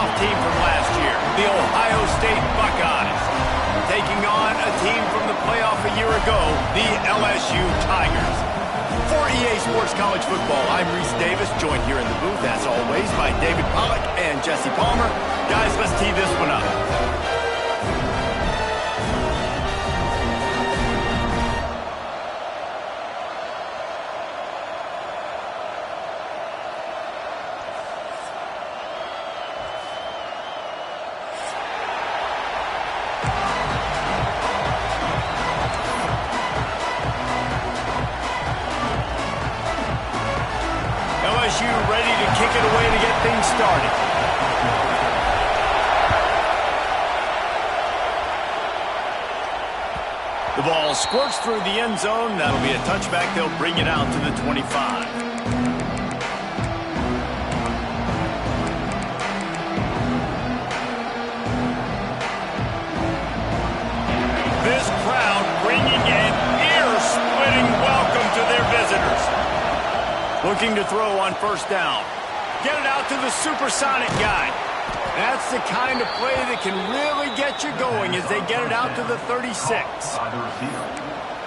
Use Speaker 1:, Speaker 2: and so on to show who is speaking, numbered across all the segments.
Speaker 1: playoff team from last year, the Ohio State Buckeyes, taking on a team from the playoff a year ago, the LSU Tigers. For EA Sports College Football, I'm Reese Davis, joined here in the booth, as always, by David Pollack and Jesse Palmer. Guys, let's tee this one up. Ready to kick it away to get things started. The ball squirts through the end zone. That'll be a touchback. They'll bring it out to the 25. This crowd bringing an ear-splitting welcome to their visitors. Looking to throw on first down. Get it out to the supersonic guy. That's the kind of play that can really get you going as they get it out to the 36.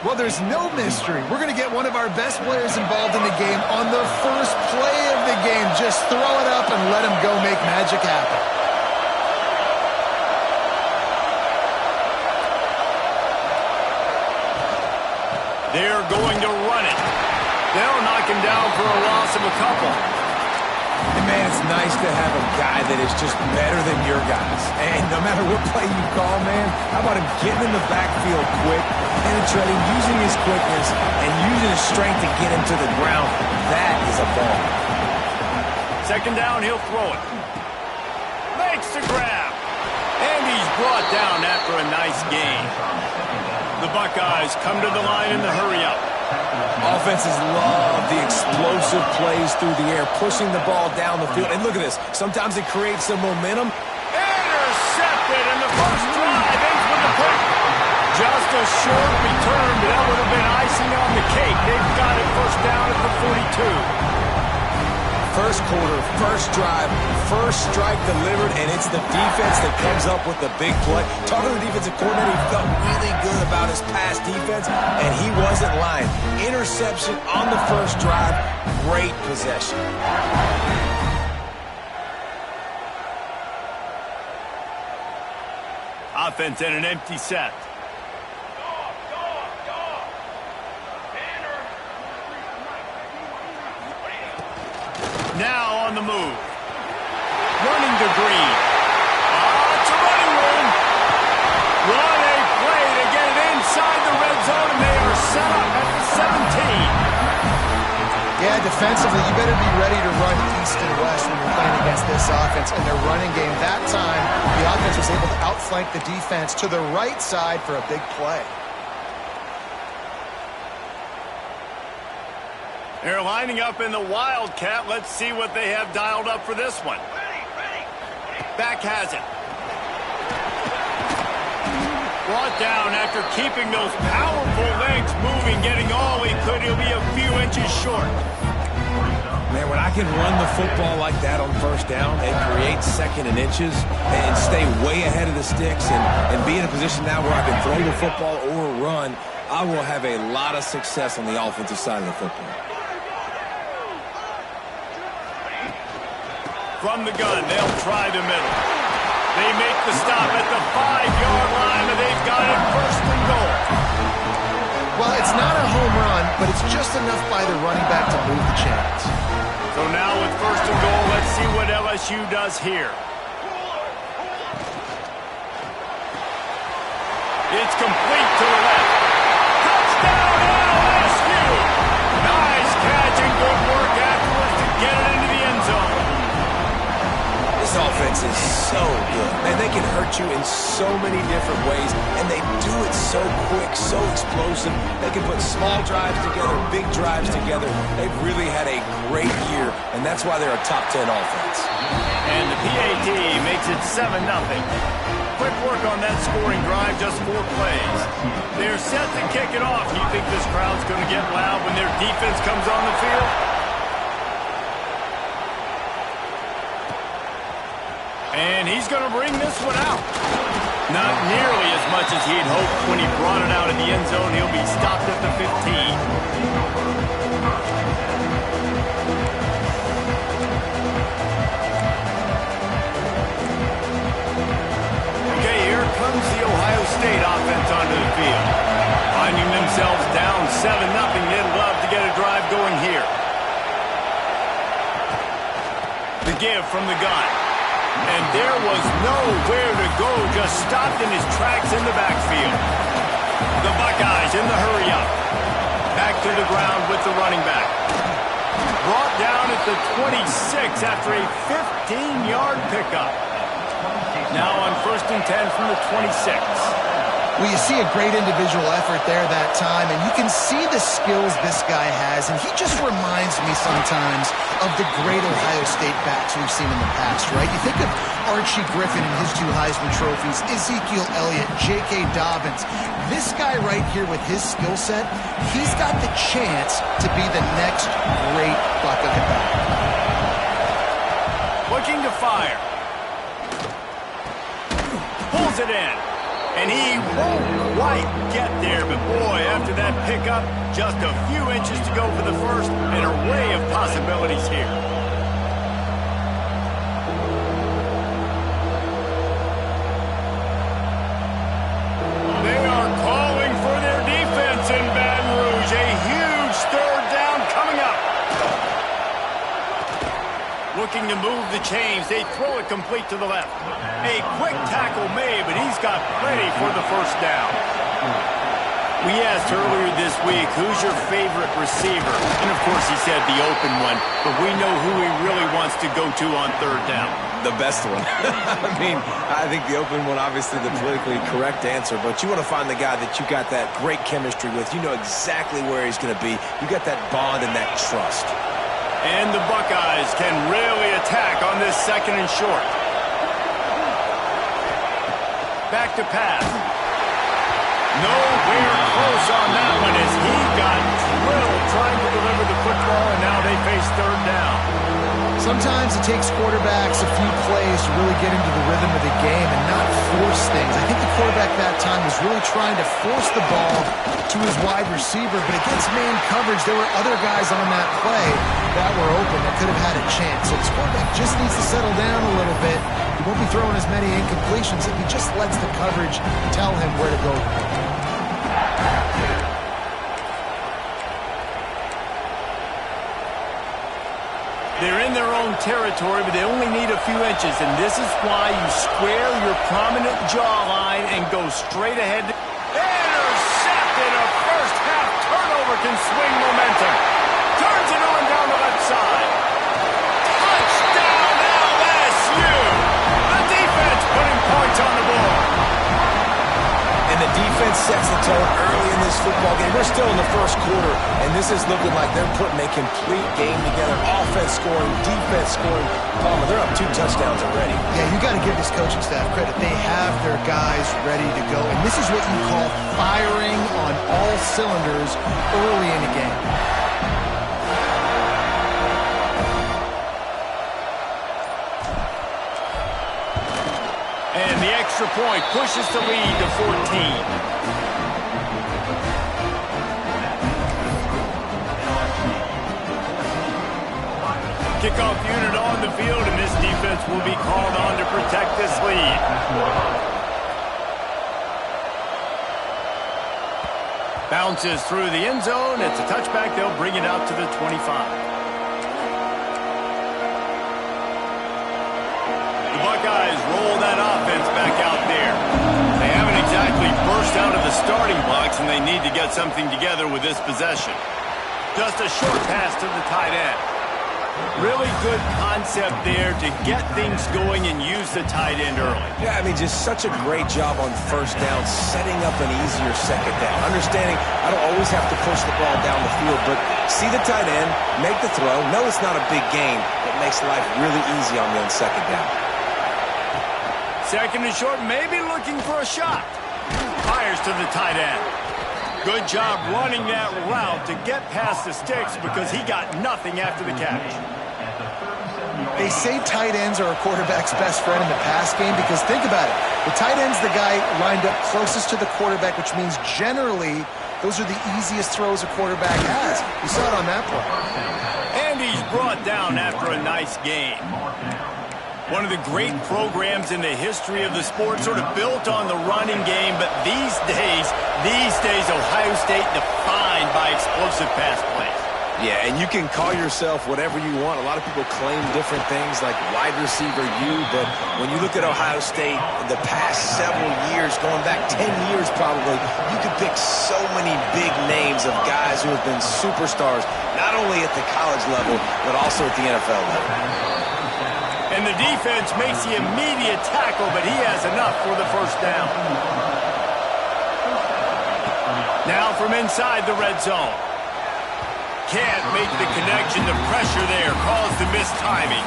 Speaker 2: Well, there's no mystery. We're going to get one of our best players involved in the game on the first play of the game. Just throw it up and let him go make magic happen.
Speaker 1: They're going to run it. They'll knock him down for a loss of a couple.
Speaker 3: And man, it's nice to have a guy that is just better than your guys. And no matter what play you call, man, how about him getting in the backfield quick, penetrating, using his quickness, and using his strength to get him to the ground. That is a ball.
Speaker 1: Second down, he'll throw it. Makes the grab. And he's brought down after a nice gain. The Buckeyes come to the line in the hurry-up.
Speaker 3: Offenses love the explosive plays through the air, pushing the ball down the field. And look at this. Sometimes it creates some momentum.
Speaker 1: Intercepted, and the first drive ends with a pick. Just a short return, but that would have been icing on the cake. They've got it first down at the 42.
Speaker 3: First quarter, first drive, first strike delivered, and it's the defense that comes up with the big play. Talking to the defensive coordinator, he felt really good about his pass defense, and he wasn't lying. Interception on the first drive, great possession.
Speaker 1: Offense in an empty set. Now on the move. Running to Green. It's a running room. What a play to get it inside the red zone, and they are set up at the 17.
Speaker 2: Yeah, defensively, you better be ready to run east and west when you're playing against this offense and their running game. That time, the offense was able to outflank the defense to the right side for a big play.
Speaker 1: They're lining up in the Wildcat. Let's see what they have dialed up for this one. Back has it. Brought down after keeping those powerful legs moving, getting all he could. He'll be a few inches short.
Speaker 3: Man, when I can run the football like that on first down and create second and inches and stay way ahead of the sticks and be in a position now where I can throw the football or run, I will have a lot of success on the offensive side of the football.
Speaker 1: From the gun, they'll try the middle. They make the stop at the 5-yard line, and they've got it first and goal.
Speaker 2: Well, it's not a home run, but it's just enough by the running back to move the chains.
Speaker 1: So now with first and goal, let's see what LSU does here. It's complete to the left. Touchdown LSU! Nice catch and good work afterwards to get it into the end zone.
Speaker 3: This offense is so good. Man, they can hurt you in so many different ways, and they do it so quick, so explosive. They can put small drives together, big drives together. They've really had a great year, and that's why they're a top 10 offense.
Speaker 1: And the PAT makes it 7-0. Quick work on that scoring drive, just 4 plays. They're set to kick it off. You think this crowd's going to get loud when their defense comes on the field? And he's going to bring this one out. Not nearly as much as he'd hoped when he brought it out of the end zone. He'll be stopped at the 15. Comes the Ohio State offense onto the field. Finding themselves down 7-0, they'd love to get a drive going here. The give from the gun. And there was nowhere to go, just stopped in his tracks in the backfield. The Buckeyes in the hurry-up. Back to the ground with the running back. Brought down at the 26 after a 15-yard pickup. Now on 1st and 10 from the 26.
Speaker 2: Well, you see a great individual effort there that time, and you can see the skills this guy has, and he just reminds me sometimes of the great Ohio State backs we've seen in the past, right? You think of Archie Griffin and his 2 Heisman trophies, Ezekiel Elliott, J.K. Dobbins. This guy right here with his skill set, he's got the chance to be the next great Buckeye back.
Speaker 1: Looking to fire. Pulls it in. And he won't quite get there, but boy, after that pickup, just a few inches to go for the first, and an array of possibilities here. They are calling for their defense in Baton Rouge. A huge 3rd down coming up. Looking to move the chains. They throw it complete to the left. A quick tackle made, but he's got plenty for the 1st down. We asked earlier this week, who's your favorite receiver? And, of course, he said the open one, but we know who he really wants to go to on 3rd down.
Speaker 3: The best one. I mean, I think the open one, obviously the politically correct answer, but you want to find the guy that you got that great chemistry with. You know exactly where he's going to be. You got that bond and that trust.
Speaker 1: And the Buckeyes can really attack on this 2nd and short. Back to pass. Nowhere close on that one as he got drilled trying to deliver the football, and now they face 3rd down.
Speaker 2: Sometimes it takes quarterbacks a few plays to really get into the rhythm of the game and not force things. I think the quarterback that time was really trying to force the ball to his wide receiver, but against man coverage, there were other guys on that play that were open that could have had a chance. So this quarterback just needs to settle down a little bit. He won't be throwing as many incompletions if he just lets the coverage tell him where to go.
Speaker 1: They're in their own territory, but they only need a few inches, and this is why you square your prominent jawline and go straight ahead. Intercepted! A first-half turnover can swing momentum. Turns it on down the left side. Touchdown, LSU! The defense putting points on the board.
Speaker 3: And the defense sets the tone early in this football game. We're still in the 1st quarter, and this is looking like they're putting a complete game together. Offense scoring, defense scoring. Palmer, they're up 2 touchdowns already.
Speaker 2: Yeah, you got to give this coaching staff credit. They have their guys ready to go, and this is what you call firing on all cylinders early in a game.
Speaker 1: And the extra point pushes the lead to 14. Kickoff unit on the field, and this defense will be called on to protect this lead. Bounces through the end zone. It's a touchback. They'll bring it out to the 25. Buckeyes roll that offense back out there. They haven't exactly burst out of the starting blocks, and they need to get something together with this possession. Just a short pass to the tight end. Really good concept there to get things going and use the tight end early.
Speaker 3: Yeah, I mean, just such a great job on 1st down, setting up an easier 2nd down. Understanding I don't always have to push the ball down the field, but see the tight end, make the throw. No, it's not a big game. It makes life really easy on me on 2nd down.
Speaker 1: 2nd and short, maybe looking for a shot. Fires to the tight end. Good job running that route to get past the sticks because he got nothing after the catch.
Speaker 2: They say tight ends are a quarterback's best friend in the pass game because think about it. The tight end's the guy lined up closest to the quarterback, which means generally those are the easiest throws a quarterback has. You saw it on that play.
Speaker 1: And he's brought down after a nice game. One of the great programs in the history of the sport, sort of built on the running game, but these days, Ohio State defined by explosive pass plays.
Speaker 3: Yeah, and you can call yourself whatever you want. A lot of people claim different things like wide receiver U, but when you look at Ohio State, the past several years, going back 10 years probably, you could pick so many big names of guys who have been superstars, not only at the college level, but also at the NFL level.
Speaker 1: And the defense makes the immediate tackle, but he has enough for the first down. Now from inside the red zone. Can't make the connection. The pressure there caused the missed timing.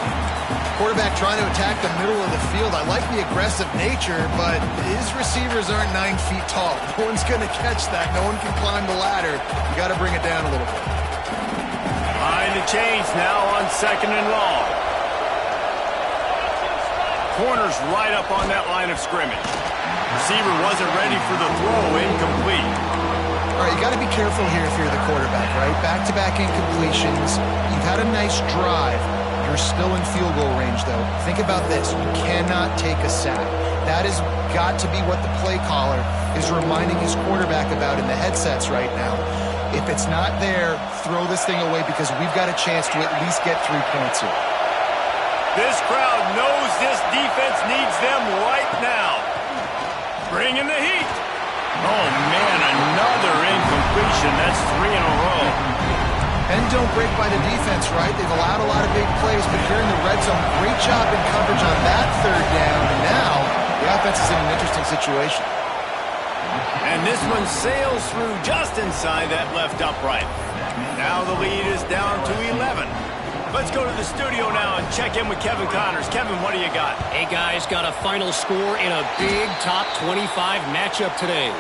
Speaker 2: Quarterback trying to attack the middle of the field. I like the aggressive nature, but his receivers aren't 9 feet tall. No one's going to catch that. No one can climb the ladder. You got to bring it down a little bit.
Speaker 1: Behind the chains now on 2nd and long. Corner's right up on that line of scrimmage. Receiver wasn't ready for the throw. Incomplete.
Speaker 2: All right, you got to be careful here if you're the quarterback, right? Back-to-back incompletions. You've had a nice drive. You're still in field goal range, though. Think about this. You cannot take a sack. That has got to be what the play caller is reminding his quarterback about in the headsets right now. If it's not there, throw this thing away because we've got a chance to at least get 3 points here.
Speaker 1: This crowd knows this defense needs them right now. Bringing the heat. Oh, man, another incompletion. That's 3 in a row.
Speaker 2: And don't break by the defense, right? They've allowed a lot of big plays, but here in the red zone, great job in coverage on that 3rd down. And now the offense is in an interesting situation.
Speaker 1: And this one sails through just inside that left upright. Now the lead is down to 11. Let's go to the studio now and check in with Kevin Connors. Kevin, what do you got?
Speaker 4: Hey, guys, got a final score in a big top 25 matchup today.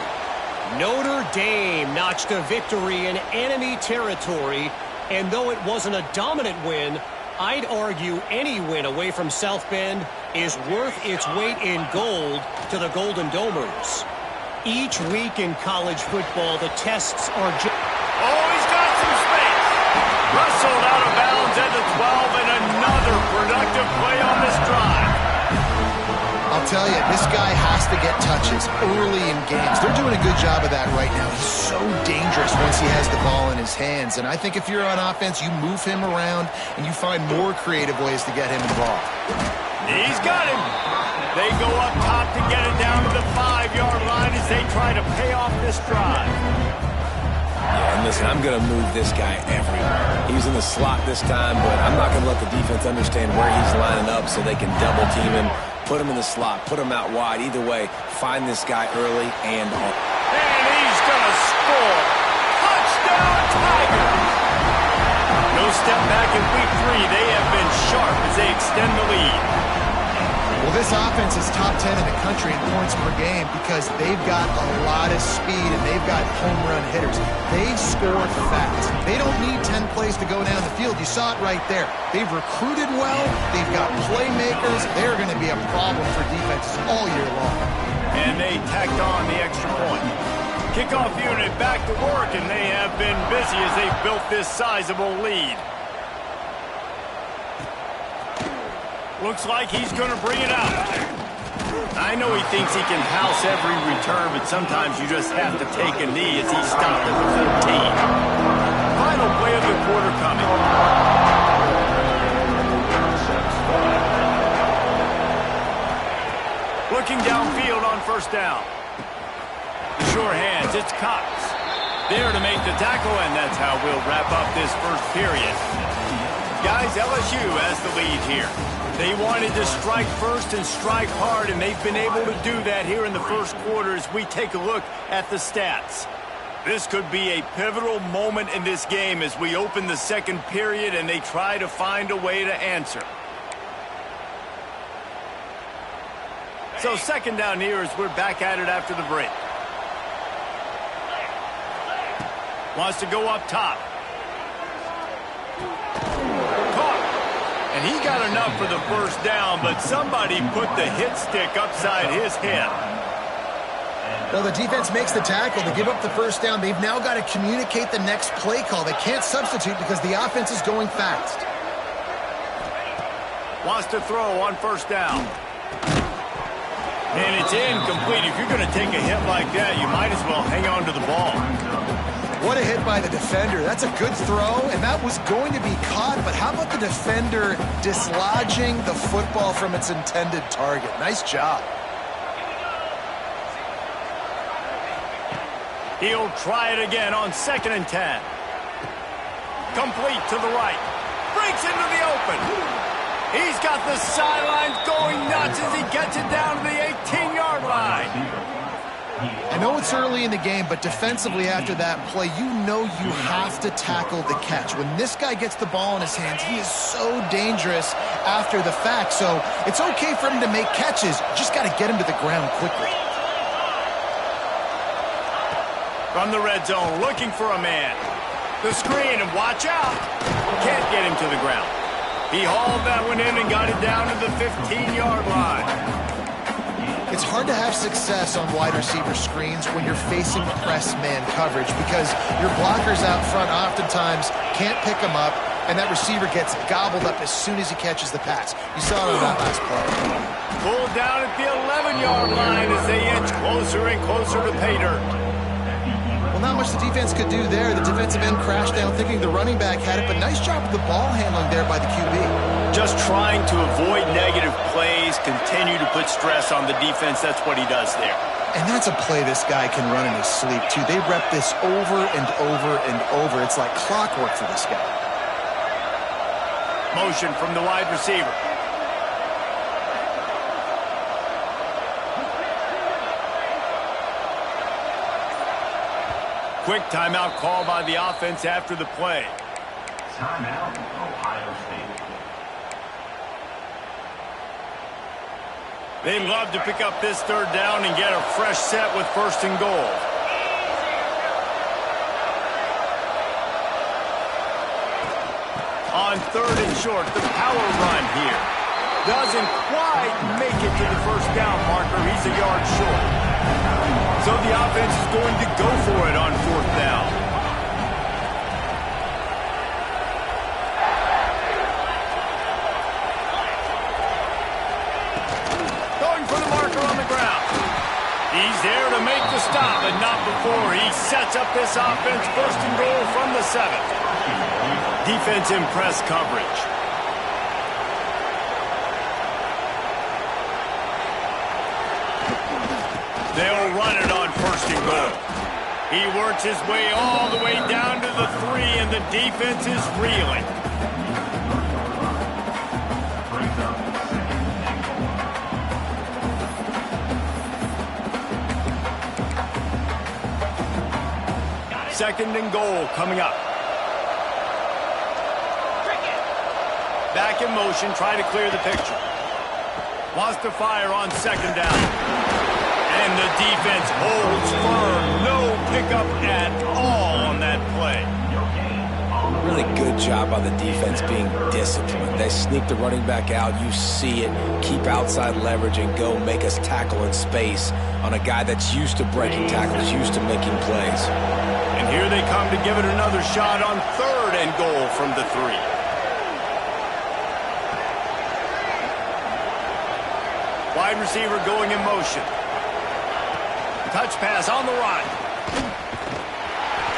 Speaker 4: Notre Dame notched a victory in enemy territory, and though it wasn't a dominant win, I'd argue any win away from South Bend is worth its weight in gold to the Golden Domers. Each week in college football, the tests are just...
Speaker 1: Oh, he's got some space. Rustled out of bounds at the 12, and another productive play on this drive.
Speaker 2: I'll tell you, this guy has to get touches early in games. They're doing a good job of that right now. He's so dangerous once he has the ball in his hands. And I think if you're on offense, you move him around and you find more creative ways to get him involved.
Speaker 1: He's got him. They go up top to get it down to the 5-yard line as they try to pay off this drive.
Speaker 3: Yeah, and listen, I'm going to move this guy everywhere. He's in the slot this time, but I'm not going to let the defense understand where he's lining up so they can double team him, put him in the slot, put him out wide. Either way, find this guy early and on.
Speaker 1: And he's going to score. Touchdown, Tigers. No step back in week 3. They have been sharp as they extend the lead.
Speaker 2: Well, this offense is top 10 in the country in points per game because they've got a lot of speed and they've got home run hitters. They score fast. They don't need 10 plays to go down the field. You saw it right there. They've recruited well. They've got playmakers. They're going to be a problem for defenses all year long.
Speaker 1: And they tacked on the extra point. Kickoff unit back to work, and they have been busy as they've built this sizable lead. Looks like he's going to bring it out. I know he thinks he can house every return, but sometimes you just have to take a knee as he stopped at the 14. Final play of the quarter coming. Looking downfield on first down. Sure hands, it's Cox. There to make the tackle, and that's how we'll wrap up this first period. Guys, LSU has the lead here. They wanted to strike first and strike hard, and they've been able to do that here in the first quarter as we take a look at the stats. This could be a pivotal moment in this game as we open the second period and they try to find a way to answer. So second down here as we're back at it after the break. Wants to go up top. And he got enough for the first down, but somebody put the hit stick upside his head.
Speaker 2: No, the defense makes the tackle. They give up the first down. They've now got to communicate the next play call. They can't substitute because the offense is going fast.
Speaker 1: Wants to throw on first down. And it's incomplete. If you're going to take a hit like that, you might as well hang on to the ball.
Speaker 2: What a hit by the defender. That's a good throw, and that was going to be caught. But how about the defender dislodging the football from its intended target? Nice job.
Speaker 1: He'll try it again on 2nd and 10. Complete to the right. Breaks into the open. He's got the sidelines going nuts as he gets it down to the 18-yard line.
Speaker 2: I know it's early in the game, but defensively after that play, you know you have to tackle the catch. When this guy gets the ball in his hands, he is so dangerous after the fact. So it's okay for him to make catches. Just got to get him to the ground quickly.
Speaker 1: From the red zone, looking for a man. The screen, and watch out. Can't get him to the ground. He hauled that one in and got it down to the 15-yard line.
Speaker 2: It's hard to have success on wide receiver screens when you're facing press man coverage because your blockers out front oftentimes can't pick them up, and that receiver gets gobbled up as soon as he catches the pass. You saw it on that last play.
Speaker 1: Pulled down at the 11-yard line as they inch closer and closer to pay dirt.
Speaker 2: Well, not much the defense could do there. The defensive end crashed down thinking the running back had it, but nice job with the ball handling there by the QB.
Speaker 1: Just trying to avoid negative plays, continue to put stress on the defense. That's what he does there.
Speaker 2: And that's a play this guy can run in his sleep, too. They rep this over and over and over. It's like clockwork for this guy.
Speaker 1: Motion from the wide receiver. Quick timeout call by the offense after the play.
Speaker 5: Timeout, Ohio State.
Speaker 1: They'd love to pick up this 3rd down and get a fresh set with 1st and goal. On 3rd and short, the power run here. Doesn't quite make it to the first down marker. He's a yard short. So the offense is going to go for it on 4th down. Going for the marker on the ground. He's there to make the stop, but not before he sets up this offense 1st and goal from the 7th. Defense in press coverage. They'll run it on 1st and goal. He works his way all the way down to the 3, and the defense is reeling. Second and goal coming up. Back in motion, try to clear the picture. Wants to fire on 2nd down. And the defense holds firm. No pickup at all on that play.
Speaker 3: Really good job by the defense being disciplined. They sneak the running back out. You see it. Keep outside leverage and go make us tackle in space on a guy that's used to breaking tackles, used to making plays.
Speaker 1: And here they come to give it another shot on 3rd and goal from the 3. Wide receiver going in motion. Touch pass on the right.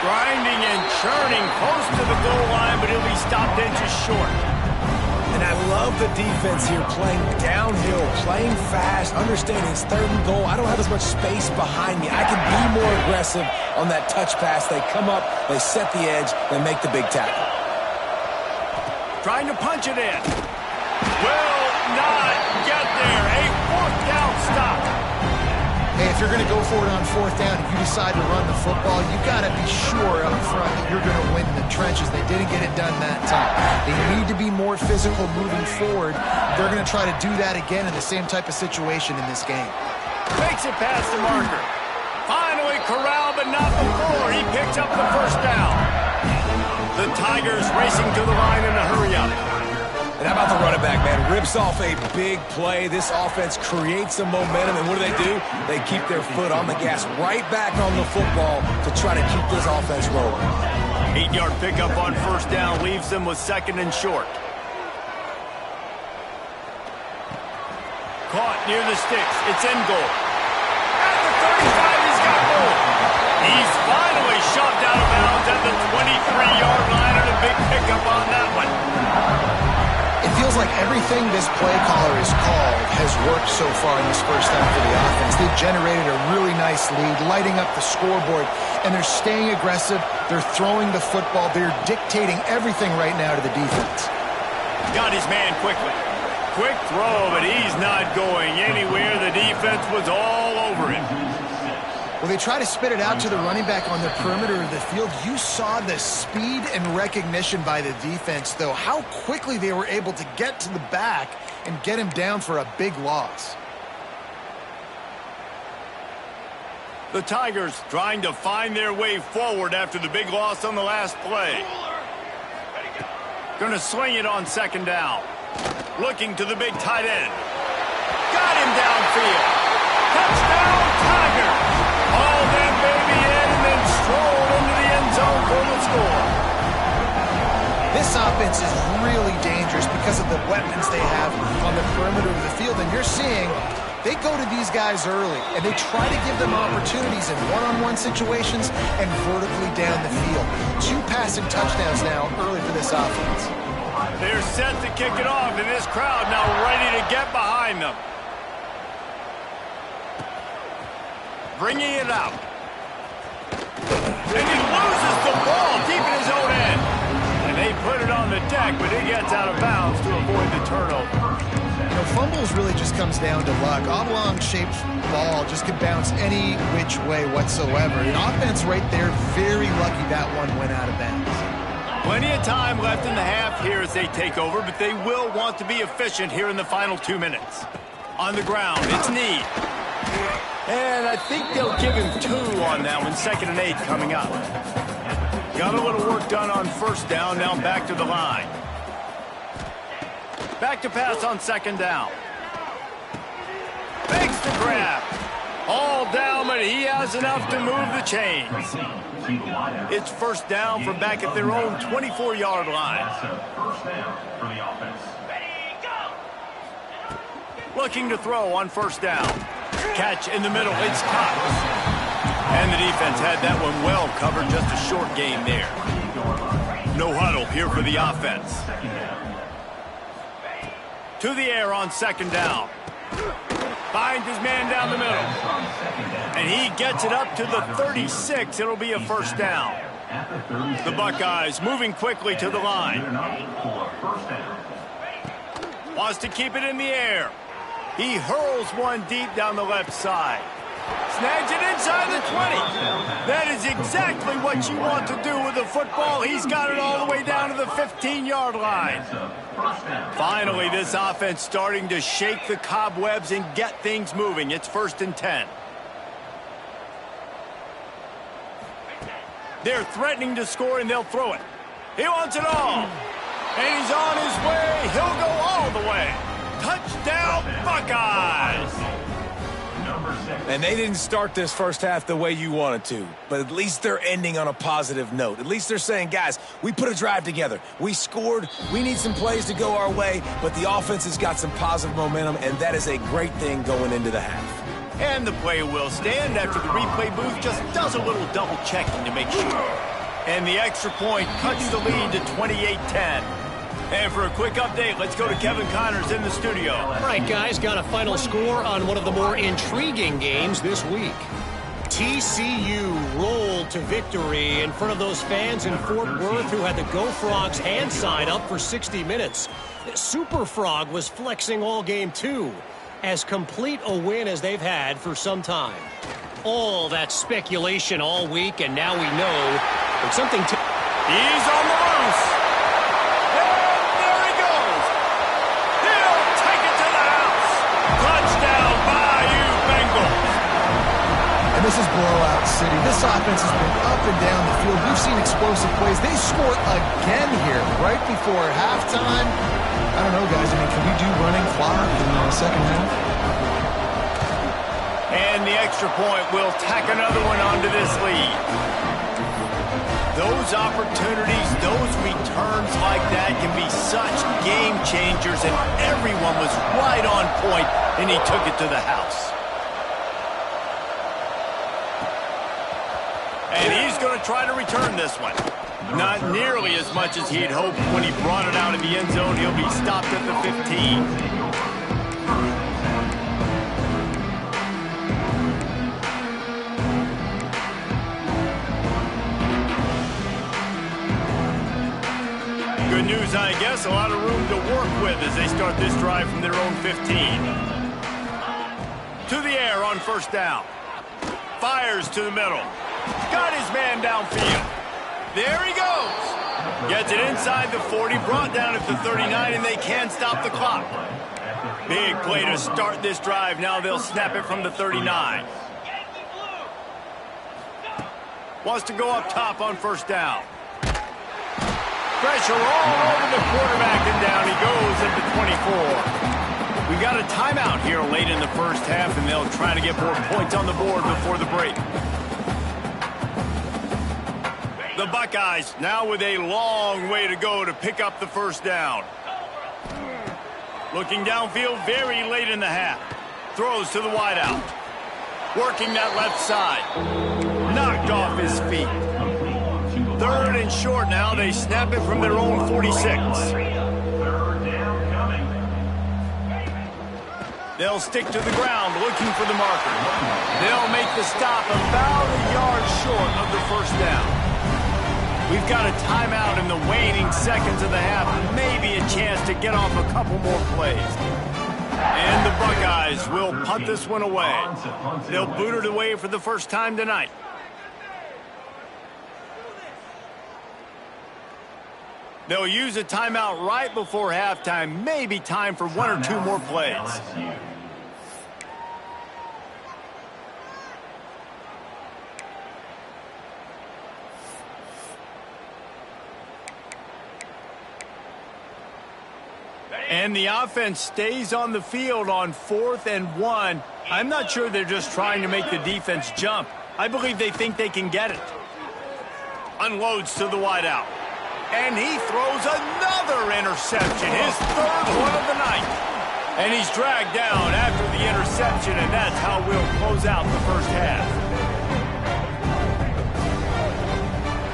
Speaker 1: Grinding and churning close to the goal line, but he'll be stopped inches short.
Speaker 3: And I love the defense here playing downhill, playing fast, understanding it's 3rd and goal. I don't have as much space behind me. I can be more aggressive on that touch pass. They come up, they set the edge, they make the big tackle.
Speaker 1: Trying to punch it in. Will not get there. A 4th down stop.
Speaker 2: Hey, if you're going to go for it on 4th down, if you decide to run the football, you got to be sure up front that you're going to win the trenches. They didn't get it done that time. They need to be more physical moving forward. They're going to try to do that again in the same type of situation in this game.
Speaker 1: Makes it past the marker. Finally corralled, but not before he picks up the 1st down. The Tigers racing to the line in a hurry up.
Speaker 3: And how about the running back, man? Rips off a big play. This offense creates some momentum, and what do? They keep their foot on the gas, right back on the football to try to keep this offense rolling.
Speaker 1: 8-yard pickup on first down leaves them with 2nd and short. Caught near the sticks. It's in goal. At the 35, he's got goal. He's finally shoved out of bounds at the 23-yard line, and a big pickup on that one.
Speaker 2: It feels like everything this play caller has called has worked so far in this first half for the offense. They've generated a really nice lead, lighting up the scoreboard, and they're staying aggressive. They're throwing the football. They're dictating everything right now to the defense.
Speaker 1: Got his man quickly. Quick throw, but he's not going anywhere. The defense was all over him.
Speaker 2: Well, they try to spit it out to the running back on the perimeter of the field. You saw the speed and recognition by the defense, though, how quickly they were able to get to the back and get him down for a big loss.
Speaker 1: The Tigers trying to find their way forward after the big loss on the last play. Going to sling it on 2nd down. Looking to the big tight end. Got him downfield. Touchdown, Tigers. All that baby in and then strolled into the end zone for the score.
Speaker 2: This offense is really dangerous because of the weapons they have on the perimeter of the field. And you're seeing they go to these guys early, and they try to give them opportunities in one-on-one situations and vertically down the field. 2 passing touchdowns now early for this offense.
Speaker 1: They're set to kick it off, and this crowd now ready to get behind them. Bringing it out. And he loses the ball deep in his own end. And they put it on the deck, but it gets out of bounds to avoid the turnover.
Speaker 2: You know, fumbles really just comes down to luck. Oblong-shaped ball just can bounce any which way whatsoever. The offense right there, very lucky that one went out of bounds.
Speaker 1: Plenty of time left in the half here as they take over, but they will want to be efficient here in the final 2 minutes. On the ground, it's Need. And I think they'll give him 2 on that one. 2nd and 8 coming up. Got a little work done on first down, now back to the line. Back to pass on 2nd down. Makes the grab. All down, but he has enough to move the chains. It's first down from back at their own 24-yard line. Looking to throw on first down. Catch in the middle. It's caught. And the defense had that one well covered. Just a short game there. No huddle here for the offense. To the air on 2nd down. Finds his man down the middle. And he gets it up to the 36. It'll be a first down. The Buckeyes moving quickly to the line. Wants to keep it in the air. He hurls one deep down the left side. Snags it inside the 20. That is exactly what you want to do with the football. He's got it all the way down to the 15-yard line. Finally, this offense starting to shake the cobwebs and get things moving. It's 1st and 10. They're threatening to score, and they'll throw it. He wants it all. And he's on his way. He'll go all the way. Touchdown, Buckeyes!
Speaker 3: And they didn't start this first half the way you wanted to, but at least they're ending on a positive note. At least they're saying, guys, we put a drive together. We scored. We need some plays to go our way, but the offense has got some positive momentum, and that is a great thing going into the half.
Speaker 1: And the play will stand after the replay booth just does a little double checking to make sure. And the extra point cuts the lead to 28-10. And for a quick update, let's go to Kevin Connors in the studio.
Speaker 4: All right, guys, got a final score on one of the more intriguing games this week. TCU rolled to victory in front of those fans in Fort Worth who had the Go Frogs hand sign up for 60 minutes. Super Frog was flexing all game, too. As complete a win as they've had for some time. All that speculation all week, and now we know that something to...
Speaker 1: He's on the loose. And there he goes. He'll take it to the house. Touchdown, Bayou Bengals.
Speaker 2: And this is blowout city. This offense has been up and down the field. We've seen explosive plays. They score again here right before halftime. I don't know, guys. I mean, can we do running clock in the second half?
Speaker 1: And the extra point will tack another one onto this lead. Those opportunities, those returns like that can be such game changers, and everyone was right on point, and he took it to the house. And he's going to try to return this one. Not nearly as much as he'd hoped when he brought it out of the end zone. He'll be stopped at the 15. Good news, I guess. A lot of room to work with as they start this drive from their own 15. To the air on first down. Fires to the middle. Got his man downfield. There he goes. Gets it inside the 40, brought down at the 39, and they can't stop the clock. Big play to start this drive. Now they'll snap it from the 39. Wants to go up top on first down. Pressure all over the quarterback, and down he goes at the 24. We got a timeout here late in the first half, and they'll try to get more points on the board before the break. The Buckeyes now with a long way to go to pick up the first down. Looking downfield very late in the half. Throws to the wideout. Working that left side. Knocked off his feet. Third and short now. They snap it from their own 46. They'll stick to the ground looking for the marker. They'll make the stop about a yard short of the first down. We've got a timeout in the waning seconds of the half. Maybe a chance to get off a couple more plays. And the Buckeyes will punt this one away. They'll boot it away for the first time tonight. They'll use a timeout right before halftime. Maybe time for one or two more plays. And the offense stays on the field on 4th and 1. I'm not sure they're just trying to make the defense jump. I believe they think they can get it. Unloads to the wideout. And he throws another interception, his third one of the night. And he's dragged down after the interception, and that's how we'll close out the first half.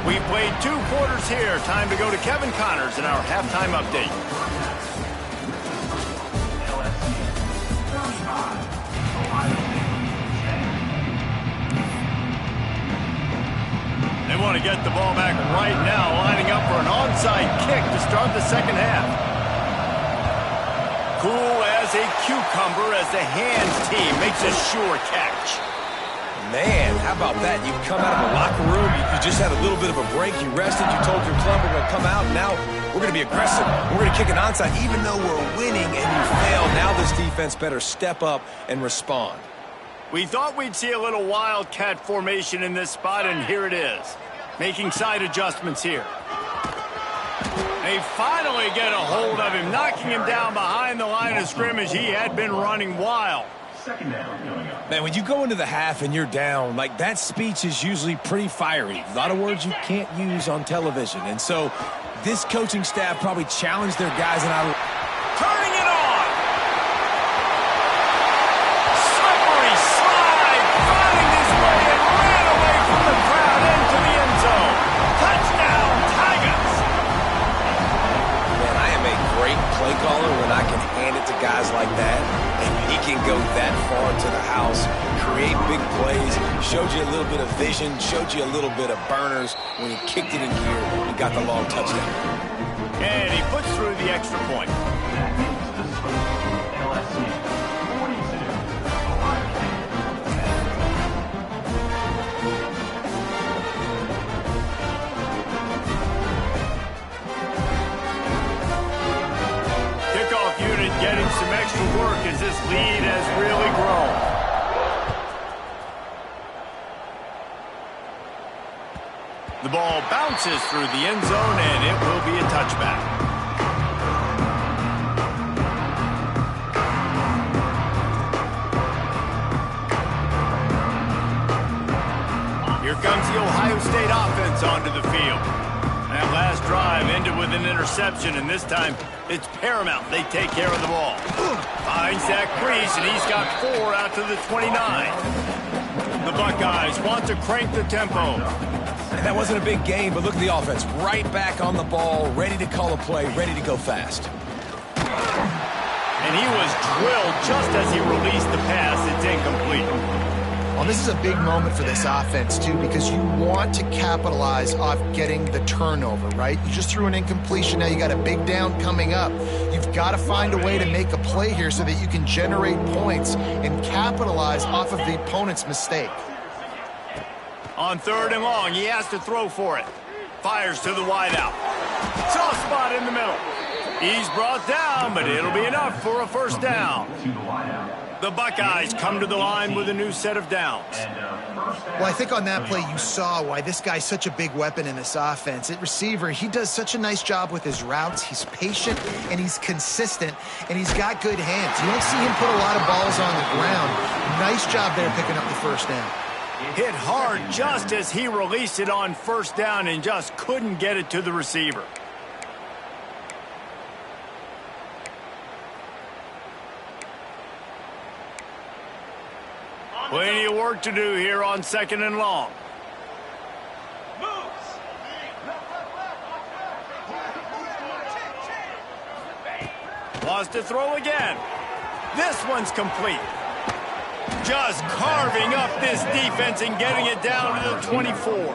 Speaker 1: We've played 2 quarters here. Time to go to Kevin Connors in our halftime update. They want to get the ball back right now, lining up for an onside kick to start the second half. Cool as a cucumber as the hands team makes a sure catch.
Speaker 3: Man, how about that? You come out of the locker room, you just had a little bit of a break, you rested, you told your club we're going to come out, and now we're going to be aggressive. We're going to kick an onside, even though we're winning and you fail. Now this defense better step up and respond.
Speaker 1: We thought we'd see a little wildcat formation in this spot, and here it is. Making side adjustments here. They finally get a hold of him, knocking him down behind the line of scrimmage. He had been running wild.
Speaker 5: Second down coming up.
Speaker 3: Man, when you go into the half and you're down, like that speech is usually pretty fiery. A lot of words you can't use on television. And so this coaching staff probably challenged their guys, and
Speaker 1: turning it on. Slippery slide, finding his way and ran away from the crowd into the end zone. Touchdown, Tigers.
Speaker 3: Man, I am a great play caller when I can hand it to guys like that. And he can go that far to the house, create big plays, showed you a little bit of vision, showed you a little bit of burners when he kicked it in gear and got the long touchdown.
Speaker 1: And he puts through the extra point.
Speaker 5: LSU 42, Ohio State.
Speaker 1: Kickoff unit getting some extra work as this lead has really grown. The ball bounces through the end zone, and it will be a touchback. Here comes the Ohio State offense onto the field. That last drive ended with an interception, and this time it's paramount they take care of the ball. Finds that crease, and he's got 4 out to the 29. The Buckeyes want to crank the tempo.
Speaker 3: And that wasn't a big gain, but look at the offense. Right back on the ball, ready to call a play, ready to go fast.
Speaker 1: And he was drilled just as he released the pass. It's incomplete.
Speaker 2: Well, this is a big moment for this offense, too, because you want to capitalize off getting the turnover, right? You just threw an incompletion. Now you got a big down coming up. You've got to find a way to make a play here so that you can generate points and capitalize off of the opponent's mistake.
Speaker 1: On 3rd and long, he has to throw for it. Fires to the wideout. Soft spot in the middle. He's brought down, but it'll be enough for a first down. The Buckeyes come to the line with a new set of downs.
Speaker 2: Well, I think on that play you saw why this guy's such a big weapon in this offense. At receiver, he does such a nice job with his routes. He's patient, and he's consistent, and he's got good hands. You don't see him put a lot of balls on the ground. Nice job there picking up the first down.
Speaker 1: Hit hard just as he released it on first down and just couldn't get it to the receiver. Plenty of work to do here on 2nd and long. Wants to throw again. This one's complete. Just carving up this defense and getting it down to the 24.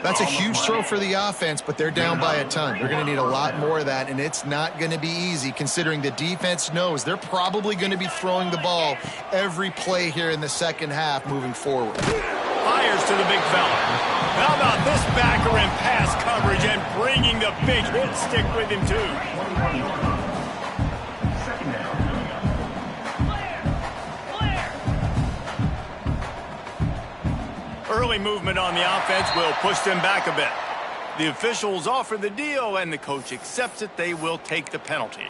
Speaker 2: That's a huge throw for the offense, but they're down by a ton. They're going to need a lot more of that, and it's not going to be easy considering the defense knows they're probably going to be throwing the ball every play here in the second half moving forward.
Speaker 1: Fires to the big fella. How about this backer in pass coverage and bringing the big hit stick with him, too? Early movement on the offense will push them back a bit. The officials offer the deal, and the coach accepts it. They will take the penalty.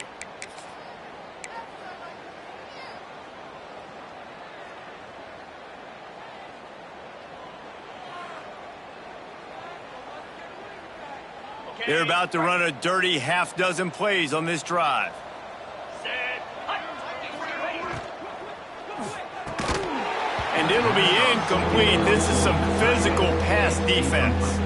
Speaker 1: They're about to run a dirty half-dozen plays on this drive. And it'll be incomplete. This is some physical pass defense.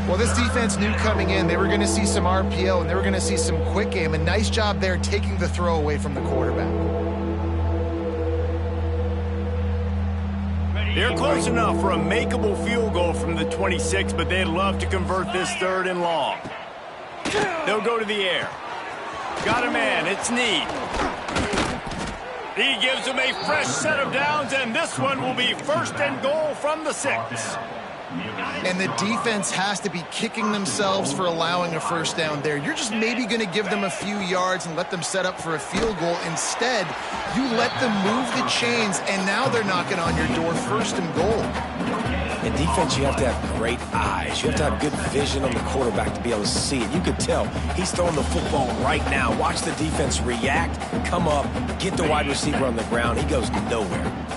Speaker 2: Well, this defense knew coming in they were going to see some RPO and they were going to see some quick game. A nice job there taking the throw away from the quarterback.
Speaker 1: They're close enough for a makeable field goal from the 26, but they'd love to convert this 3rd and long. They'll go to the air. Got a man. It's Need. He gives them a fresh set of downs, and this one will be 1st and goal from the 6.
Speaker 2: And the defense has to be kicking themselves for allowing a first down there. You're just maybe going to give them a few yards and let them set up for a field goal. Instead, you let them move the chains, and now they're knocking on your door 1st and goal.
Speaker 3: In defense, you have to have great eyes. You have to have good vision on the quarterback to be able to see it. You could tell he's throwing the football right now. Watch the defense react, come up, get the wide receiver on the ground. He goes nowhere.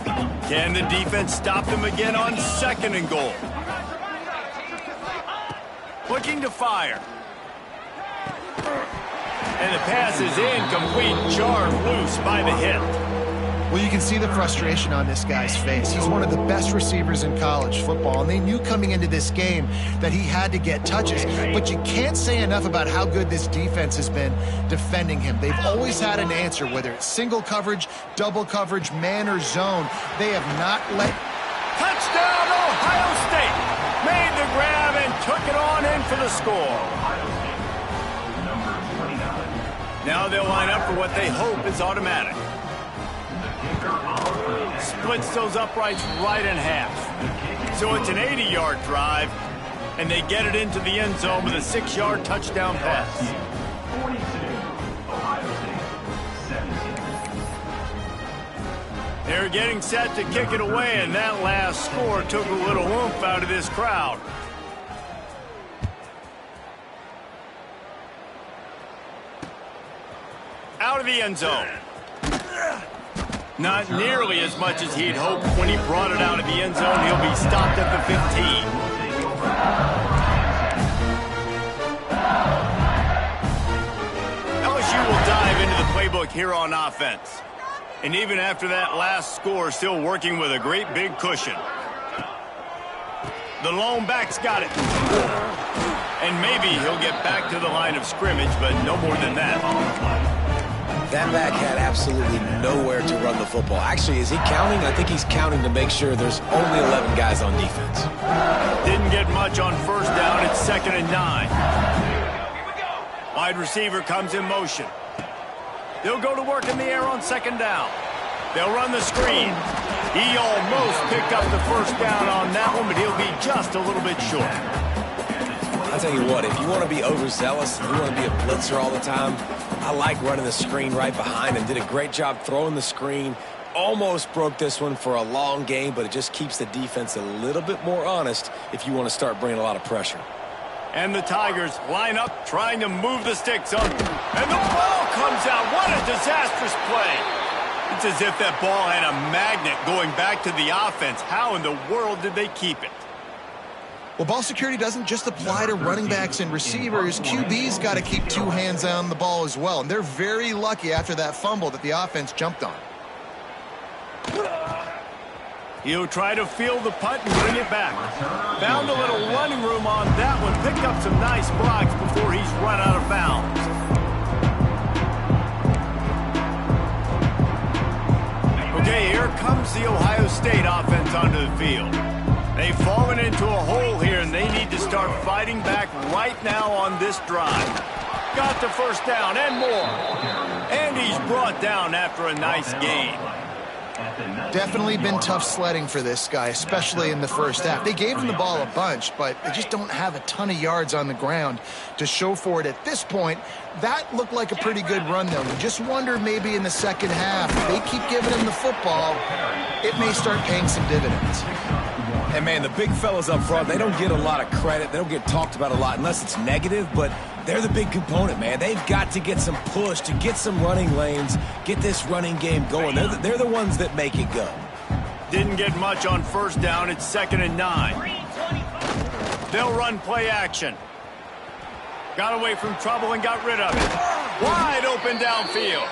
Speaker 1: Can the defense stop them again on 2nd and goal? Looking to fire. And the pass is incomplete, jarred loose by the hit.
Speaker 2: Well, you can see the frustration on this guy's face. He's one of the best receivers in college football, and they knew coming into this game that he had to get touches. But you can't say enough about how good this defense has been defending him. They've always had an answer, whether it's single coverage, double coverage, man, or zone. They have not let...
Speaker 1: Touchdown, Ohio State! Made the grab and took it on in for the score. Now they'll line up for what they hope is automatic. Splits those uprights right in half. So it's an 80-yard drive, and they get it into the end zone with a 6-yard touchdown pass. They're getting set to kick it away, and that last score took a little oomph out of this crowd. Out of the end zone. Not nearly as much as he'd hoped when he brought it out of the end zone. He'll be stopped at the 15. LSU will dive into the playbook here on offense. And even after that last score, still working with a great big cushion. The lone back's got it. And maybe he'll get back to the line of scrimmage, but no more than that.
Speaker 3: That back had absolutely nowhere to run the football. Actually, is he counting? I think he's counting to make sure there's only 11 guys on defense.
Speaker 1: Didn't get much on first down. It's 2nd and 9. Wide receiver comes in motion. They'll go to work in the air on 2nd down. They'll run the screen. He almost picked up the first down on that one, but he'll be just a little bit short.
Speaker 3: I'll tell you what, if you want to be overzealous, if you want to be a blitzer all the time, I like running the screen right behind and did a great job throwing the screen. Almost broke this one for a long game, but it just keeps the defense a little bit more honest if you want to start bringing a lot of pressure.
Speaker 1: And the Tigers line up, trying to move the sticks on. And the ball comes out. What a disastrous play. It's as if that ball had a magnet going back to the offense. How in the world did they keep it?
Speaker 2: Well, ball security doesn't just apply to running backs and receivers. QB's got to keep 2 hands on the ball as well. And they're very lucky after that fumble that the offense jumped on.
Speaker 1: He'll try to field the punt and bring it back. Found a little running room on that one. Picked up some nice blocks before he's run out of bounds. Okay, here comes the Ohio State offense onto the field. They've fallen into a hole here, and they need to start fighting back right now on this drive. Got the first down and more. And he's brought down after a nice gain.
Speaker 2: Definitely been tough sledding for this guy, especially in the first half. They gave him the ball a bunch, but they just don't have a ton of yards on the ground to show for it at this point. That looked like a pretty good run, though. You just wonder maybe in the second half, if they keep giving him the football, it may start paying some dividends.
Speaker 3: And, man, the big fellas up front, they don't get a lot of credit. They don't get talked about a lot unless it's negative, but they're the big component, man. They've got to get some push, to get some running lanes, get this running game going. They're the ones that make it go.
Speaker 1: Didn't get much on first down. It's 2nd and 9. They'll run play action. Got away from trouble and got rid of it. Wide open downfield.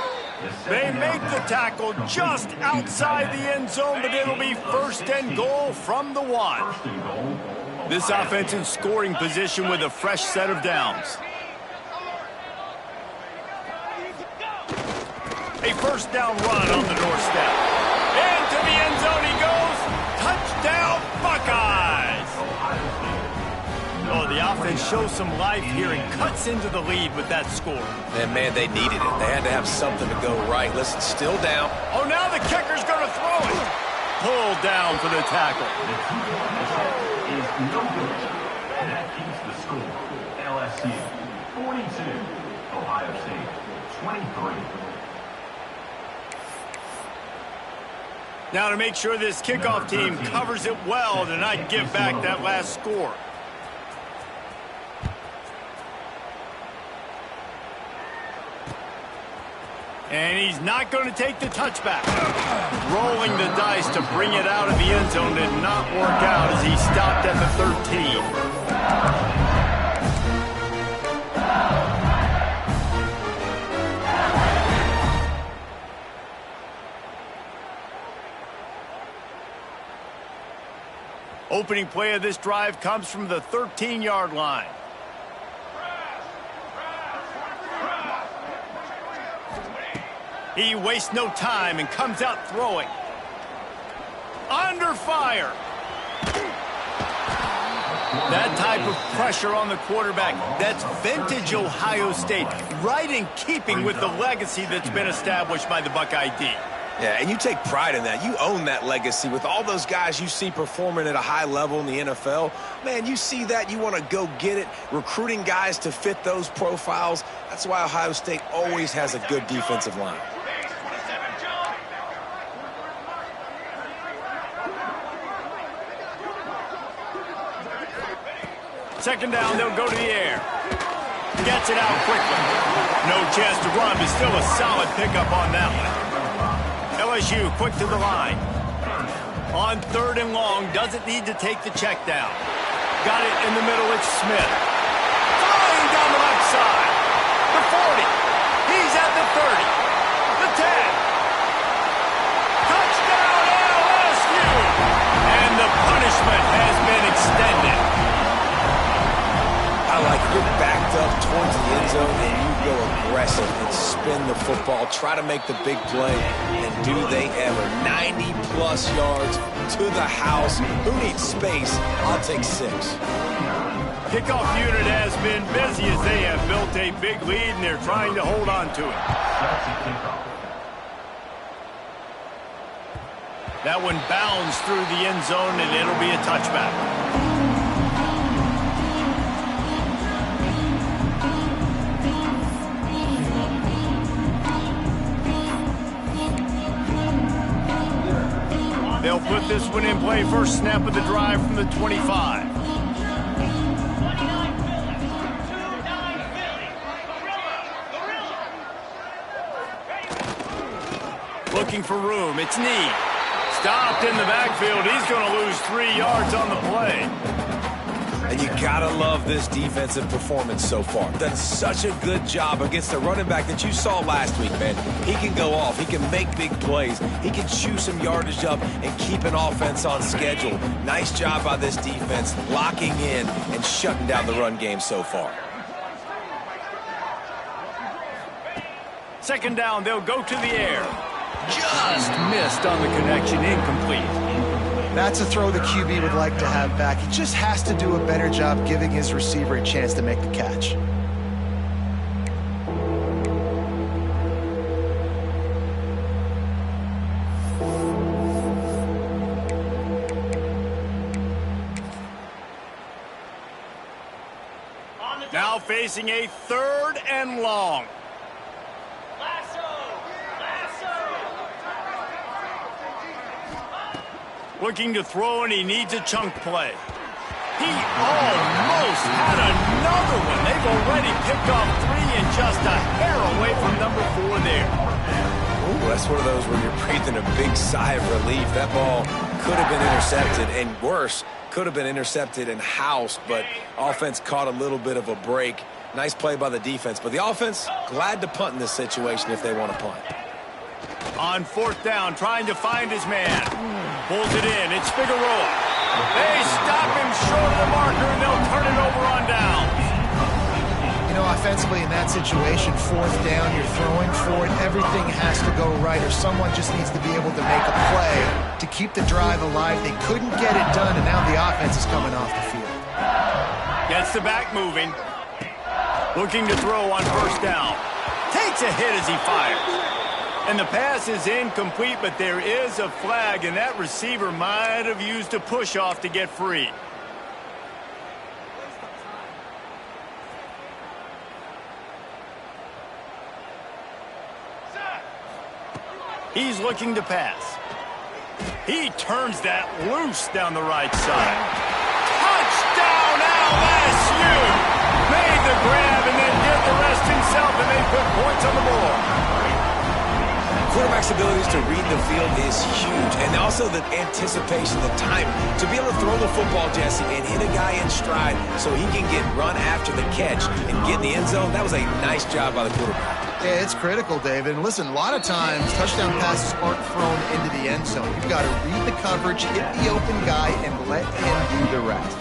Speaker 1: They make the tackle just outside the end zone, but it'll be 1st and goal from the 1. This offense in scoring position with a fresh set of downs. A first down run on the doorstep. Into the end zone he goes. Touchdown, Buckeyes! Oh, the offense shows some life here and cuts into the lead with that score.
Speaker 3: And, man, they needed it. They had to have something to go right. Listen, still down.
Speaker 1: Oh, now the kicker's going to throw it. Pulled down for the tackle.
Speaker 5: Is no good. That keeps the score. LSU 42, Ohio State 23.
Speaker 1: Now to make sure this kickoff team covers it well to not give back that last score. And he's not going to take the touchback. Rolling the dice to bring it out of the end zone did not work out as he stopped at the 13. Opening play of this drive comes from the 13-yard line. He wastes no time and comes out throwing. Under fire. That type of pressure on the quarterback, that's vintage Ohio State, right in keeping with the legacy that's been established by the Buckeye D.
Speaker 3: Yeah, and you take pride in that. You own that legacy with all those guys you see performing at a high level in the NFL. Man, you see that, you want to go get it, recruiting guys to fit those profiles. That's why Ohio State always has a good defensive line.
Speaker 1: Second down, they'll go to the air. Gets it out quickly. No chance to run, but still a solid pickup on that one. LSU quick to the line. On 3rd and long, doesn't need to take the check down. Got it in the middle, it's Smith. Flying down the left side. The 40. He's at the 30. The 10. Touchdown LSU! And the punishment has been extended.
Speaker 3: I like it. You're backed up towards the end zone and you go aggressive and spin the football, try to make the big play, and do they ever. 90-plus yards to the house. Who needs space? I'll take 6.
Speaker 1: Kickoff unit has been busy as they have built a big lead and they're trying to hold on to it. That one bounds through the end zone and it'll be a touchback. They'll put this one in play. First snap of the drive from the 25. Looking for room. It's Need. Stopped in the backfield. He's going to lose 3 yards on the play.
Speaker 3: And you gotta love this defensive performance so far. Done such a good job against the running back that you saw last week, man. He can go off. He can make big plays. He can chew some yardage up and keep an offense on schedule. Nice job by this defense locking in and shutting down the run game so far.
Speaker 1: 2nd down, they'll go to the air. Just missed on the connection, incomplete.
Speaker 2: That's a throw the QB would like to have back. He just has to do a better job giving his receiver a chance to make the catch.
Speaker 1: Now facing a 3rd and long. Looking to throw, and he needs a chunk play. He almost had another one. They've already picked off 3 and just a hair away from number 4 there.
Speaker 3: Ooh, that's one of those where you're breathing a big sigh of relief. That ball could have been intercepted, and worse, could have been intercepted and housed, but offense caught a little bit of a break. Nice play by the defense, but the offense glad to punt in this situation if they want to punt.
Speaker 1: On 4th down, trying to find his man. Pulls it in. It's Figueroa. They stop him short of the marker, and they'll turn it over on downs.
Speaker 2: You know, offensively in that situation, 4th down, you're throwing for it. Everything has to go right, or someone just needs to be able to make a play to keep the drive alive. They couldn't get it done, and now the offense is coming off the field.
Speaker 1: Gets the back moving. Looking to throw on 1st down. Takes a hit as he fires. And the pass is incomplete, but there is a flag, and that receiver might have used a push-off to get free. He's looking to pass. He turns that loose down the right side. Touchdown LSU! Made the grab and then did the rest himself, and they put points on the board.
Speaker 3: Quarterback's abilities to read the field is huge, and also the anticipation, the time to be able to throw the football, Jesse, and hit a guy in stride so he can get run after the catch and get in the end zone. That was a nice job by the quarterback.
Speaker 2: Yeah, it's critical, David. And listen, a lot of times touchdown passes aren't thrown into the end zone. You've got to read the coverage, hit the open guy, and let him do the rest.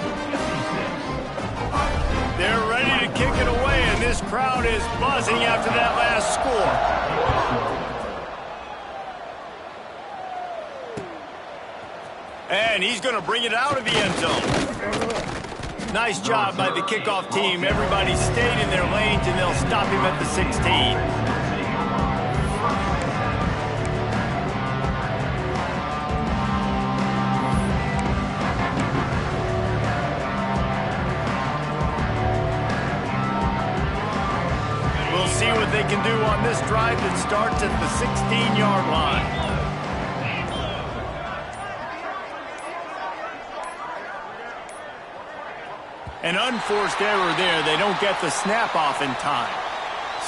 Speaker 1: They're ready to kick it away, and this crowd is buzzing after that last score. And he's going to bring it out of the end zone. Nice job by the kickoff team. Everybody stayed in their lanes, and they'll stop him at the 16. We'll see what they can do on this drive that starts at the 16-yard line. An unforced error there. They don't get the snap off in time.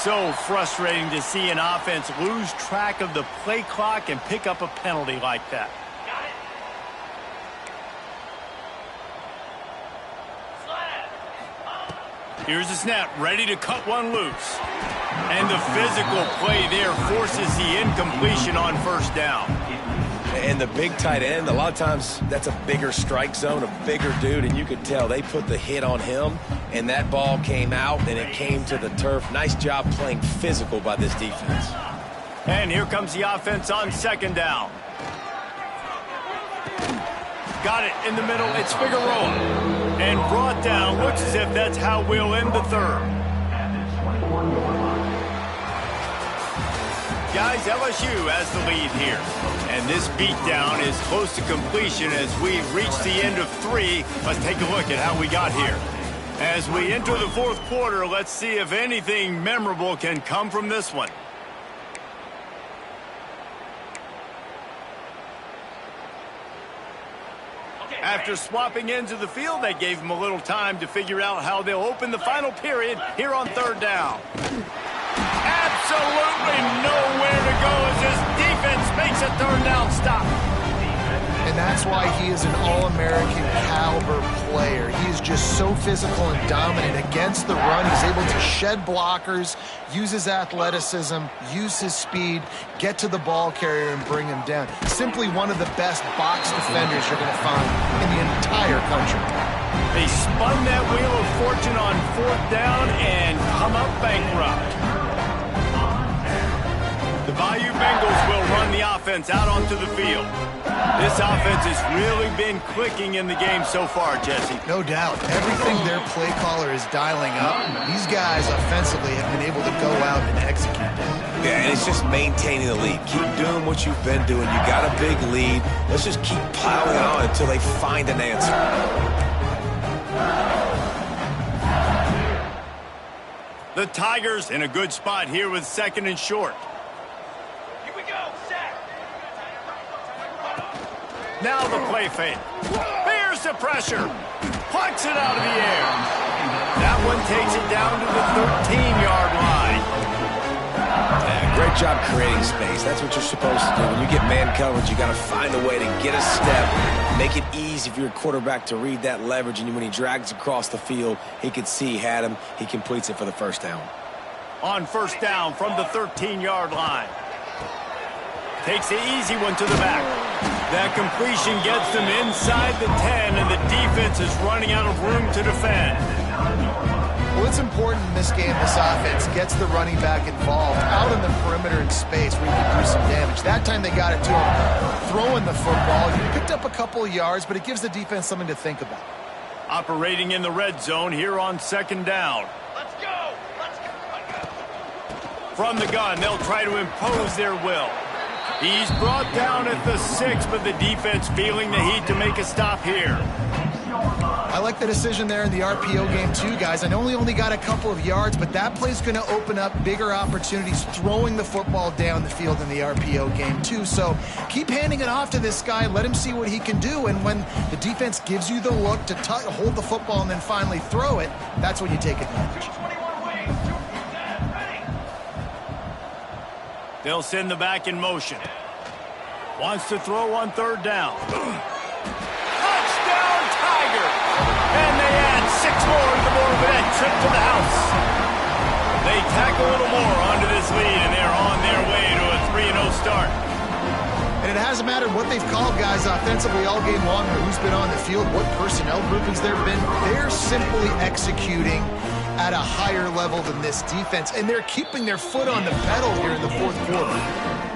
Speaker 1: So frustrating to see an offense lose track of the play clock and pick up a penalty like that. Here's the snap, ready to cut one loose. And the physical play there forces the incompletion on first down.
Speaker 3: And the big tight end, a lot of times that's a bigger strike zone, a bigger dude, and you could tell they put the hit on him, and that ball came out, and it came to the turf. Nice job playing physical by this defense.
Speaker 1: And here comes the offense on second down. Got it in the middle. It's Figueroa. And brought down. Looks as if that's how we'll end the third. Guys, LSU has the lead here. And this beatdown is close to completion as we reach the end of 3. Let's take a look at how we got here. As we enter the fourth quarter, let's see if anything memorable can come from this one. After swapping ends of the field, they gave them a little time to figure out how they'll open the final period here on third down. Absolutely nowhere to go as this defense makes a third down stop.
Speaker 2: And that's why he is an All-American caliber player. He is just so physical and dominant against the run. He's able to shed blockers, use his athleticism, use his speed, get to the ball carrier and bring him down. Simply one of the best box defenders you're going to find in the entire country.
Speaker 1: They spun that wheel of fortune on fourth down and come up bankrupt. The Bayou Bengals will run the offense out onto the field. This offense has really been clicking in the game so far, Jesse.
Speaker 2: No doubt. Everything their play caller is dialing up, these guys offensively have been able to go out and execute that.
Speaker 3: Yeah, and it's just maintaining the lead. Keep doing what you've been doing. You got a big lead. Let's just keep piling on until they find an answer.
Speaker 1: The Tigers in a good spot here with second and short. Now the play fake. Bears the pressure. Plucks it out of the air. That one takes it down to the 13-yard line.
Speaker 3: Yeah, great job creating space. That's what you're supposed to do. When you get man coverage, you got to find a way to get a step, make it easy for your quarterback to read that leverage, and when he drags across the field, he could see he had him. He completes it for the first down.
Speaker 1: On first down from the 13-yard line. Takes the easy one to the back. That completion gets them inside the 10, and the defense is running out of room to defend.
Speaker 2: Well, it's important in this game, this offense gets the running back involved out in the perimeter in space where you can do some damage. That time they got it to him throwing the football. He picked up a couple of yards, but it gives the defense something to think about.
Speaker 1: Operating in the red zone here on second down.
Speaker 6: Let's go!
Speaker 1: From the gun, they'll try to impose their will. He's brought down at the 6, but the defense feeling the heat to make a stop here.
Speaker 2: I like the decision there in the RPO game too, guys. I know he only got a couple of yards, but that play's going to open up bigger opportunities throwing the football down the field in the RPO game too. So keep handing it off to this guy. Let him see what he can do. And when the defense gives you the look to hold the football and then finally throw it, that's when you take advantage.
Speaker 1: They'll send the back in motion. Wants to throw on third down. Touchdown, Tiger! And they add 6 more to the board with that trip to the house. They tack a little more onto this lead, and they're on their way to a 3-0 start.
Speaker 2: And it hasn't mattered what they've called guys offensively all game long or who's been on the field, what personnel groupings there have been. They're simply executing at a higher level than this defense, and they're keeping their foot on the pedal here in the fourth quarter.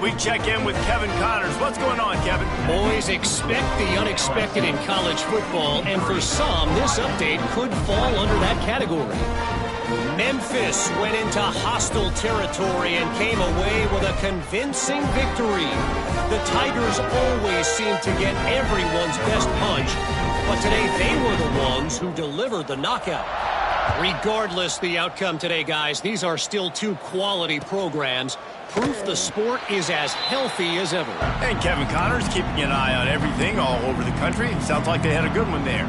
Speaker 1: We check in with Kevin Connors. What's going on, Kevin?
Speaker 4: Boys, expect the unexpected in college football, and for some, this update could fall under that category. Memphis went into hostile territory and came away with a convincing victory. The Tigers always seem to get everyone's best punch, but today they were the ones who delivered the knockout. Regardless the outcome today, guys, these are still 2 quality programs. Proof the sport is as healthy as ever.
Speaker 1: And Kevin Connors keeping an eye on everything all over the country. Sounds like they had a good one there.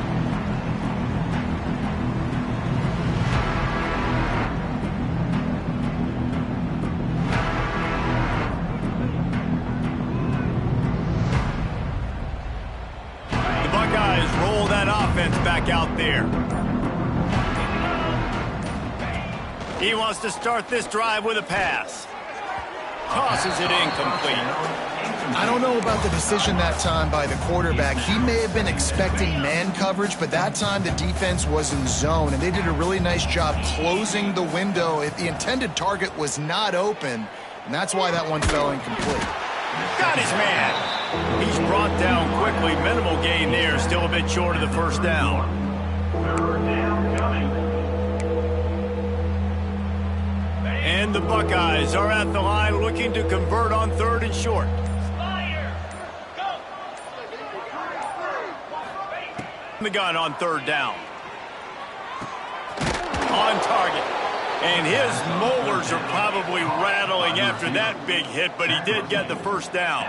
Speaker 1: defense back out there. He wants to start this drive with a pass. Tosses it incomplete.
Speaker 2: I don't know about the decision that time by the quarterback. He may have been expecting man coverage, but that time the defense was in zone, and they did a really nice job closing the window if the intended target was not open, and that's why that one fell incomplete.
Speaker 1: Got his man. He's brought down quickly. Minimal gain there. Still a bit short of the first down.
Speaker 5: Third down coming.
Speaker 1: And the Buckeyes are at the line looking to convert on 3rd and short. The gun on 3rd down. On target. And his molars are probably rattling after that big hit, but he did get the first down.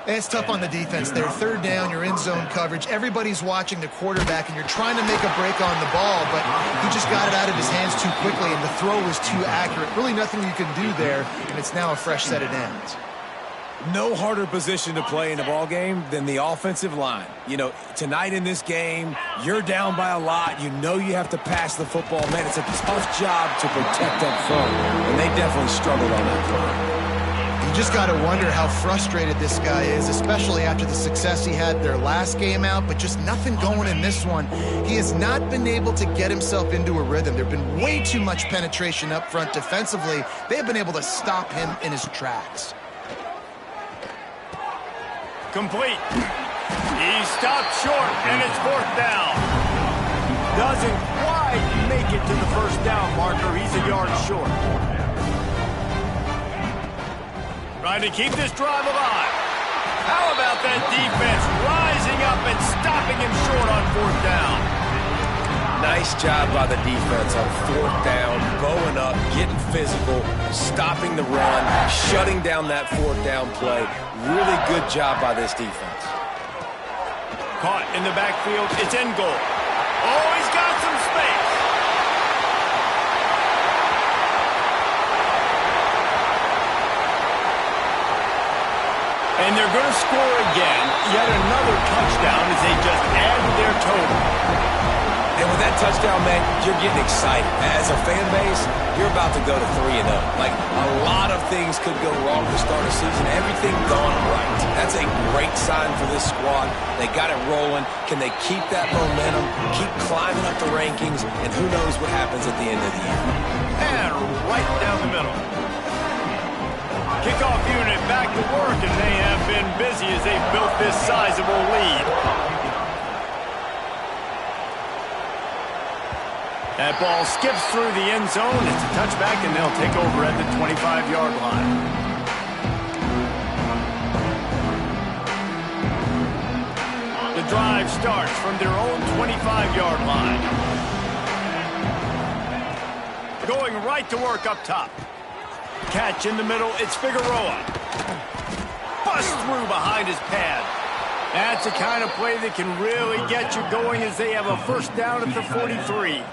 Speaker 2: It's tough on the defense there. 3rd down, you're in zone coverage. Everybody's watching the quarterback, and you're trying to make a break on the ball, but he just got it out of his hands too quickly, and the throw was too accurate. Really nothing you can do there, and it's now a fresh set of downs.
Speaker 3: No harder position to play in a ball game than the offensive line. You know, tonight in this game, you're down by a lot. You know you have to pass the football. Man, it's a tough job to protect up front, and they definitely struggled on that play.
Speaker 2: You just got to wonder how frustrated this guy is, especially after the success he had their last game out, but just nothing going in this one. He has not been able to get himself into a rhythm. There have been way too much penetration up front defensively. They have been able to stop him in his tracks.
Speaker 1: Complete. He stopped short, and it's 4th down. Doesn't quite make it to the first down marker. He's a yard short. Trying to keep this drive alive. How about that defense rising up and stopping him short on 4th down?
Speaker 3: Nice job by the defense on 4th down, bowing up, getting physical, stopping the run, shutting down that 4th down play. Really good job by this defense.
Speaker 1: Caught in the backfield. It's in goal. Oh, he's got some space. And they're going to score again. Yet another touchdown as they just add to their total.
Speaker 3: And with that touchdown, man, you're getting excited. As a fan base, you're about to go to 3-0. Like, a lot of things could go wrong to start a season. Everything gone right. That's a great sign for this squad. They got it rolling. Can they keep that momentum, keep climbing up the rankings, and who knows what happens at the end of the year.
Speaker 1: And right down the middle. Kickoff unit back to work, and they have been busy as they've built this sizable lead. That ball skips through the end zone. It's a touchback, and they'll take over at the 25-yard line. The drive starts from their own 25-yard line. Going right to work up top. Catch in the middle. It's Figueroa. Bust through behind his pad. That's the kind of play that can really get you going as they have a first down at the 43.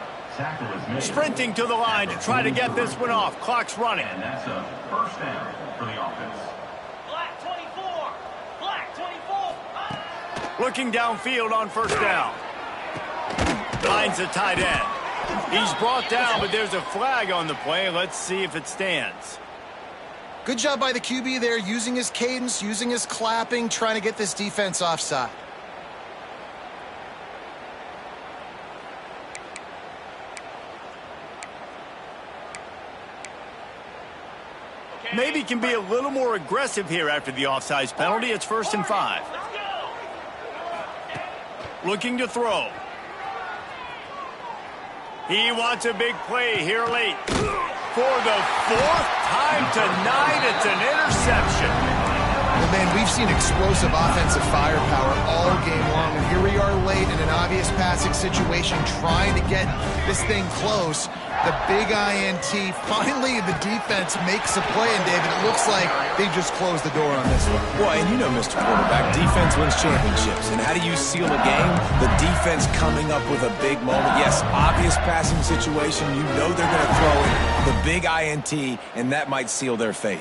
Speaker 1: Sprinting to the line to try to get this one off. Clock's running.
Speaker 5: And that's a first down for the offense.
Speaker 6: Black 24. Black 24.
Speaker 1: Looking downfield on first down. Finds a tight end. He's brought down, but there's a flag on the play. Let's see if it stands.
Speaker 2: Good job by the QB there, using his cadence, using his clapping, trying to get this defense offside.
Speaker 1: Maybe can be a little more aggressive here after the offsides penalty. It's 1st and 5. Looking to throw. He wants a big play here late. For the 4th time tonight, it's an interception.
Speaker 2: Well, man, we've seen explosive offensive firepower all game long, and here we are late in an obvious passing situation trying to get this thing close. The big INT. Finally, the defense makes a play, and David, it looks like they just closed the door on this one.
Speaker 3: Well, and you know, Mr. Quarterback, defense wins championships. And how do you seal a game? The defense coming up with a big moment. Yes, obvious passing situation. You know they're going to throw it. The big INT, and that might seal their fate.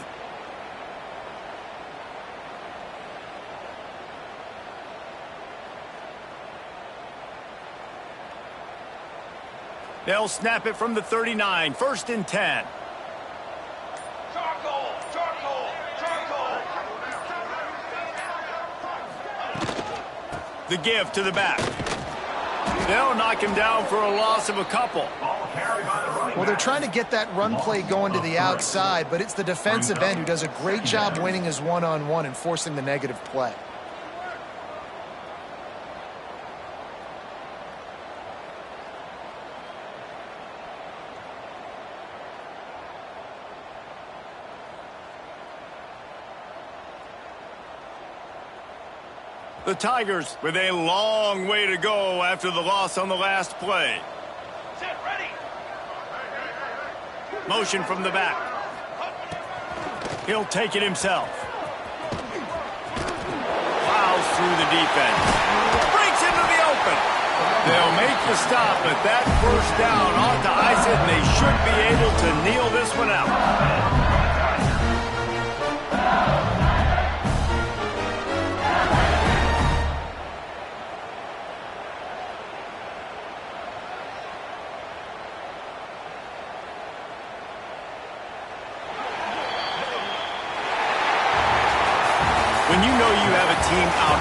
Speaker 1: They'll snap it from the 39, 1st and 10.
Speaker 6: Charcoal, charcoal, charcoal.
Speaker 1: The give to the back. They'll knock him down for a loss of a couple.
Speaker 2: Well, they're trying to get that run play going to the outside, but it's the defensive end who does a great job winning his one-on-one and forcing the negative play.
Speaker 1: The Tigers with a long way to go after the loss on the last play.
Speaker 6: Set, ready.
Speaker 1: Motion from the back. He'll take it himself. Plows through the defense. Breaks into the open. They'll make the stop, but that first down ought to ice it, and they should be able to kneel this one out. When you know you have a team out